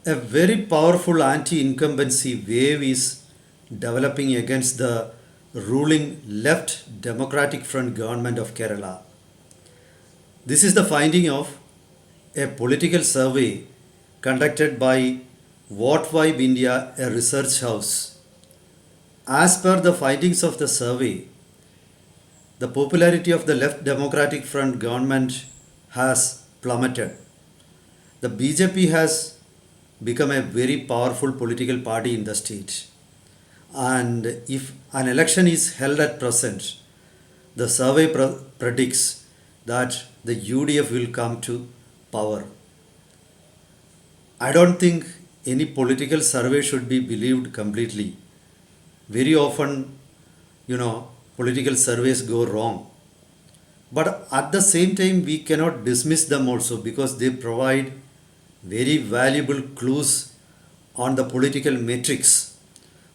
A very powerful anti-incumbency wave is developing against the ruling left Democratic Front government of Kerala. This is the finding of a political survey conducted by What Vibe India, a research house. As per the findings of the survey, the popularity of the left Democratic Front government has plummeted. The BJP has become a very powerful political party in the state. And if an election is held at present, the survey predicts that the UDF will come to power. I don't think any political survey should be believed completely. Very often, political surveys go wrong. But at the same time, we cannot dismiss them also because they provide very valuable clues on the political matrix.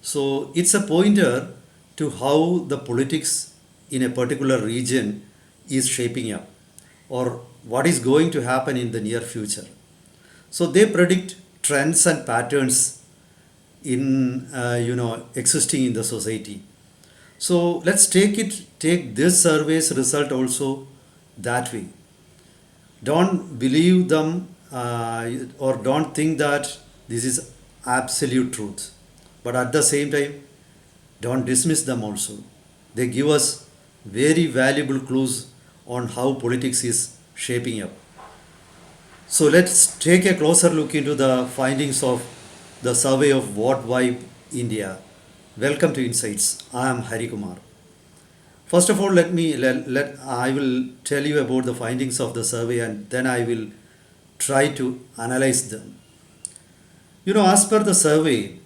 So it's a pointer to how the politics in a particular region is shaping up or what is going to happen in the near future. So they predict trends and patterns in existing in the society. So let's take this survey's result also that way. Don't believe them or don't think that this is absolute truth. But at the same time, don't dismiss them also. They give us very valuable clues on how politics is shaping up. So let's take a closer look into the findings of the survey of What Vibe India. Welcome to Insights. I am Hari Kumar. First of all, I will tell you about the findings of the survey and then I will try to analyze them. As per the survey,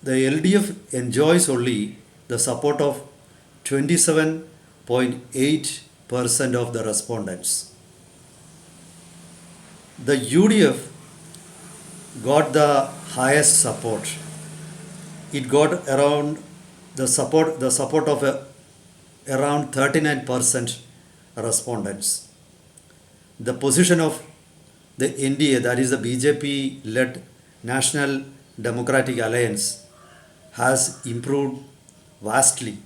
the LDF enjoys only the support of 27.8% of the respondents. The UDF got the highest support. It got around the support of around 39% respondents. The position of the NDA, that is the BJP led National Democratic Alliance, has improved vastly.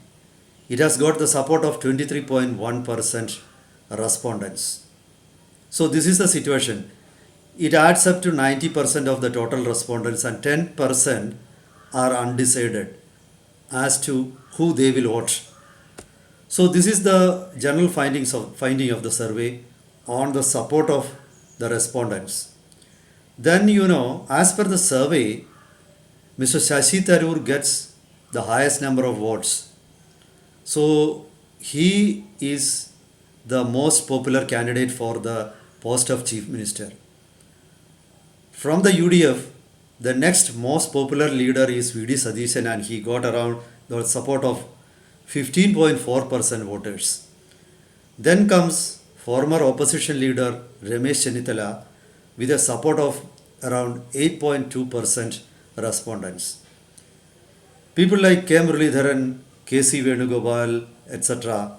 It has got the support of 23.1% respondents. So this is the situation. It adds up to 90% of the total respondents and 10% are undecided as to who they will vote. So this is the general finding of the survey on the support of the respondents. Then as per the survey, Mr. Shashi Tharoor gets the highest number of votes. So he is the most popular candidate for the post of Chief Minister. From the UDF, the next most popular leader is V.D. Sadishan and he got around the support of 15.4% voters. Then comes former opposition leader Ramesh Chennithala with a support of around 8.2% respondents. People like K. Muralidharan, K.C. Venugopal, etc.,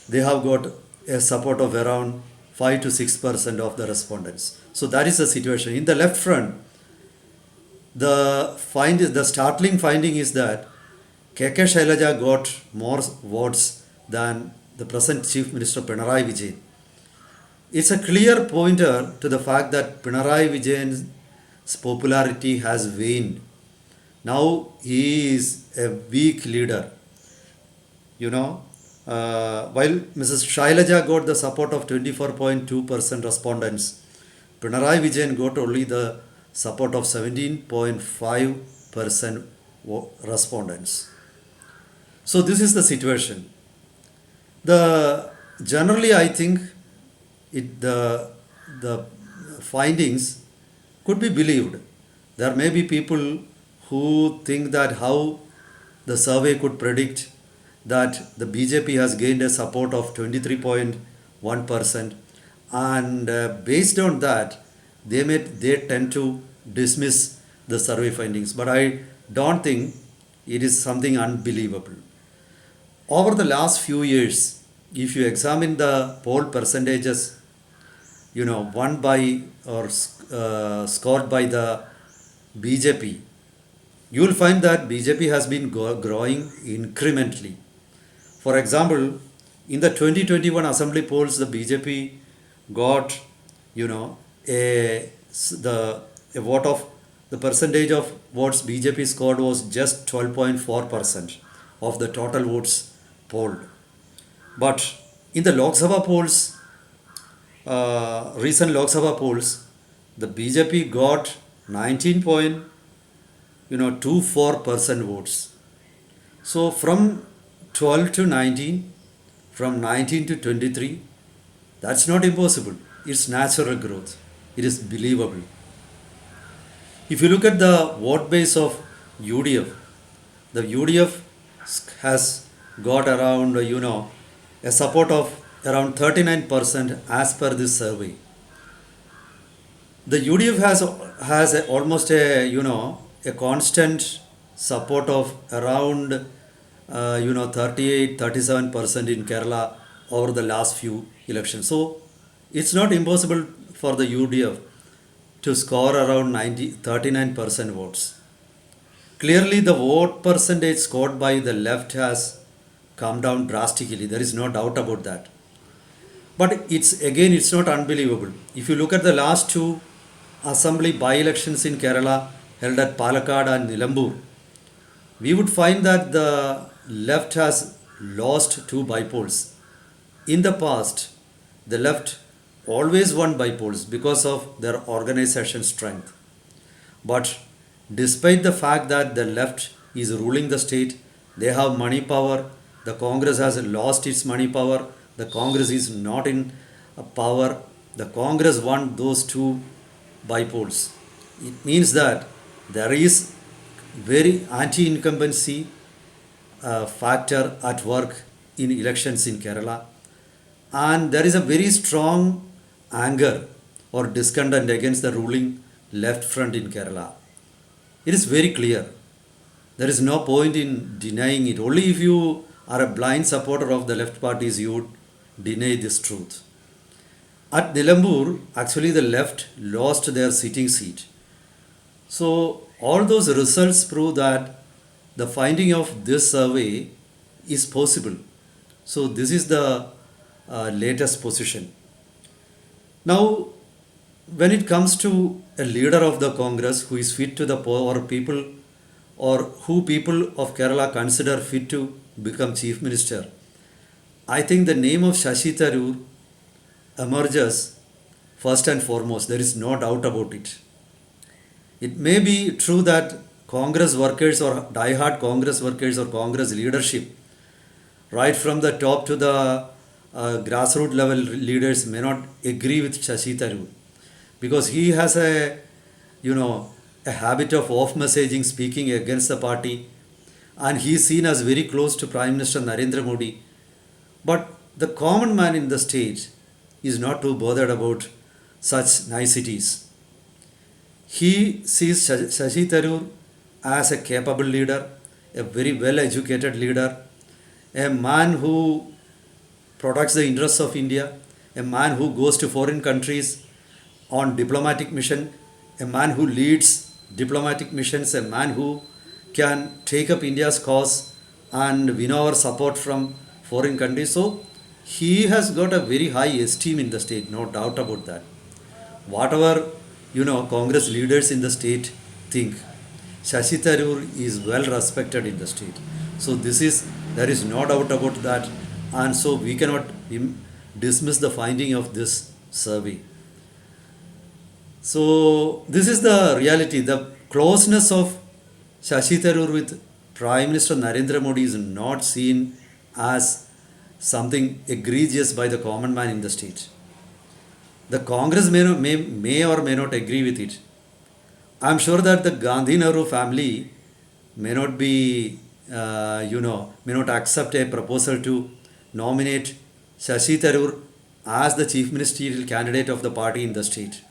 they have got a support of around 5 to 6% of the respondents. So that is the situation. In the left front, the startling finding is that K.K. Shailaja got more votes than the present Chief Minister Pinarayi Vijayan. It's a clear pointer to the fact that Pinarayi Vijayan's popularity has waned. Now he is a weak leader. While Mrs. Shailaja got the support of 24.2% respondents, Pinarayi Vijayan got only the support of 17.5% respondents. So this is the situation. Generally, I think the findings could be believed. There may be people who think that how the survey could predict that the BJP has gained a support of 23.1% and based on that they tend to dismiss the survey findings, but I don't think it is something unbelievable. Over the last few years, if you examine the poll percentages, won by or scored by the BJP, you will find that BJP has been growing incrementally. For example, in the 2021 assembly polls, the BJP got, you know, a vote of the percentage of votes BJP scored was just 12.4% of the total votes polled. But in the Lok Sabha polls, recent Lok Sabha polls, the BJP got 19.24% votes. So from 12 to 19, from 19 to 23, that's not impossible. It's natural growth. It is believable. If you look at the vote base of UDF, the UDF has got around, a support of around 39% as per this survey. The UDF has almost a constant support of around 38-37% in Kerala over the last few elections. So it's not impossible for the UDF to score around 39% votes. Clearly, the vote percentage scored by the left has come down drastically. There is no doubt about that. But it's not unbelievable. If you look at the last two assembly by-elections in Kerala held at Palakkad and Nilambur, we would find that the left has lost two by-polls. In the past, the left always won by-polls because of their organization strength. But despite the fact that the left is ruling the state, they have money power, the Congress has lost its money power, the Congress is not in power, the Congress won those two by-polls. It means that there is very anti-incumbency factor at work in elections in Kerala, and there is a very strong anger or discontent against the ruling left front in Kerala. It is very clear. There is no point in denying it. Only if you are a blind supporter of the left parties you would deny this truth. At Nilambur, actually the left lost their sitting seat. So all those results prove that the finding of this survey is possible. So this is the latest position. Now, when it comes to a leader of the Congress who is fit to the power, people or who people of Kerala consider fit to become chief minister, I think the name of Shashi Tharoor emerges first and foremost. There is no doubt about it. It may be true that Congress workers or die-hard Congress workers or Congress leadership, right from the top to the grassroots level leaders, may not agree with Shashi Tharoor because he has a habit of off-messaging, speaking against the party, and he is seen as very close to Prime Minister Narendra Modi. But the common man in the state is not too bothered about such niceties. He sees Shashi Tharoor as a capable leader, a very well-educated leader, a man who protects the interests of India, a man who goes to foreign countries on diplomatic mission, a man who leads diplomatic missions, a man who can take up India's cause and win our support from foreign countries. So he has got a very high esteem in the state, no doubt about that. Whatever Congress leaders in the state think, Shashi Tharoor is well respected in the state. So there is no doubt about that, and so we cannot dismiss the finding of this survey. So this is the reality. The closeness of Shashi Tharoor with Prime Minister Narendra Modi is not seen as something egregious by the common man in the state. The Congress may or may not agree with it. I am sure that the Gandhi Nehru family may not be, may not accept a proposal to nominate Shashi Tharoor as the chief ministerial candidate of the party in the state.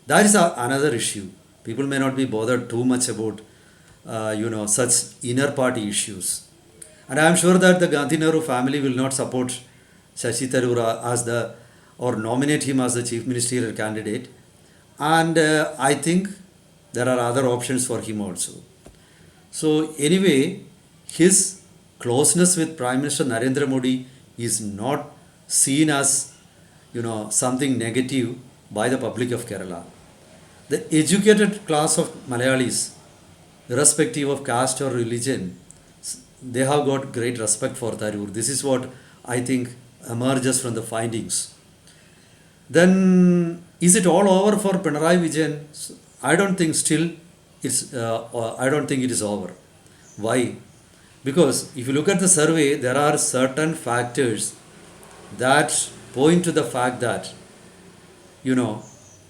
That is another issue. People may not be bothered too much about, such inner party issues. And I am sure that the Gandhi Nehru family will not support Shashi Tharoor as the or nominate him as the chief ministerial candidate. And I think there are other options for him also. So anyway, his closeness with Prime Minister Narendra Modi is not seen as something negative by the public of Kerala. The educated class of Malayalis, irrespective of caste or religion, they have got great respect for Tharoor. This is what I think emerges from the findings. Then is it all over for Pinarayi Vijayan? I don't think still it's. I don't think it is over. Why? Because if you look at the survey, there are certain factors that point to the fact that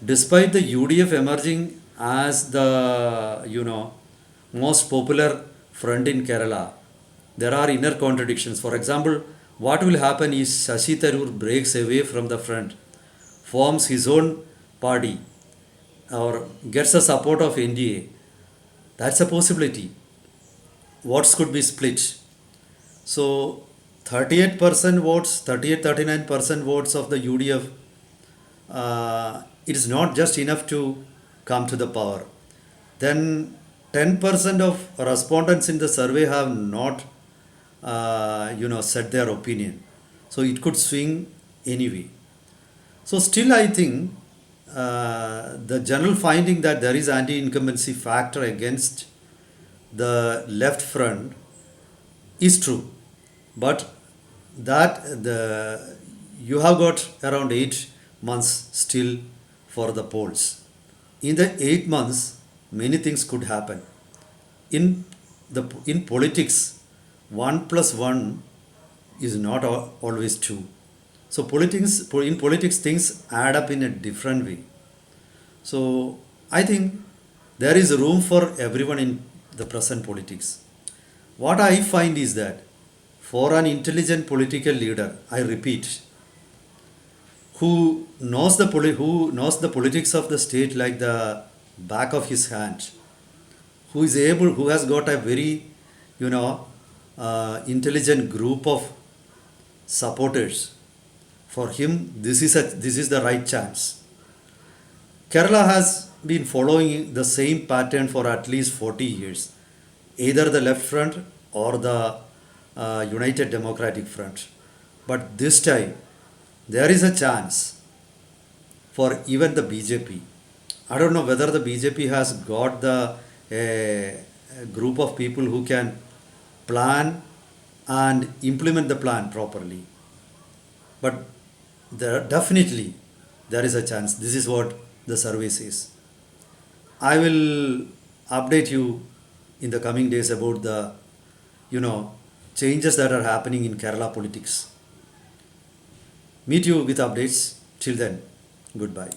despite the UDF emerging as the most popular front in Kerala, there are inner contradictions. For example, what will happen is Shashi Tharoor breaks away from the front, forms his own party, or gets the support of NDA. That's a possibility. Votes could be split. So 38% votes, 39% votes of the UDF, it is not just enough to come to the power. Then 10% of respondents in the survey have not, said their opinion. So it could swing anyway. So still I think the general finding that there is anti-incumbency factor against the left front is true. But that you have got around 8 months still for the polls. In the 8 months, many things could happen. In politics, 1+1 is not always 2. So in politics, things add up in a different way. So I think there is room for everyone in the present politics. What I find is that for an intelligent political leader, I repeat, who knows the politics of the state like the back of his hand, who has got a very intelligent group of supporters, for him this is the right chance. Kerala has been following the same pattern for at least 40 years, either the left front or the United Democratic Front. But this time, there is a chance for even the BJP. I don't know whether the BJP has got the group of people who can plan and implement the plan properly. But definitely there is a chance. This is what the survey says. I will update you in the coming days about the changes that are happening in Kerala politics. Meet you with updates. Till then, goodbye.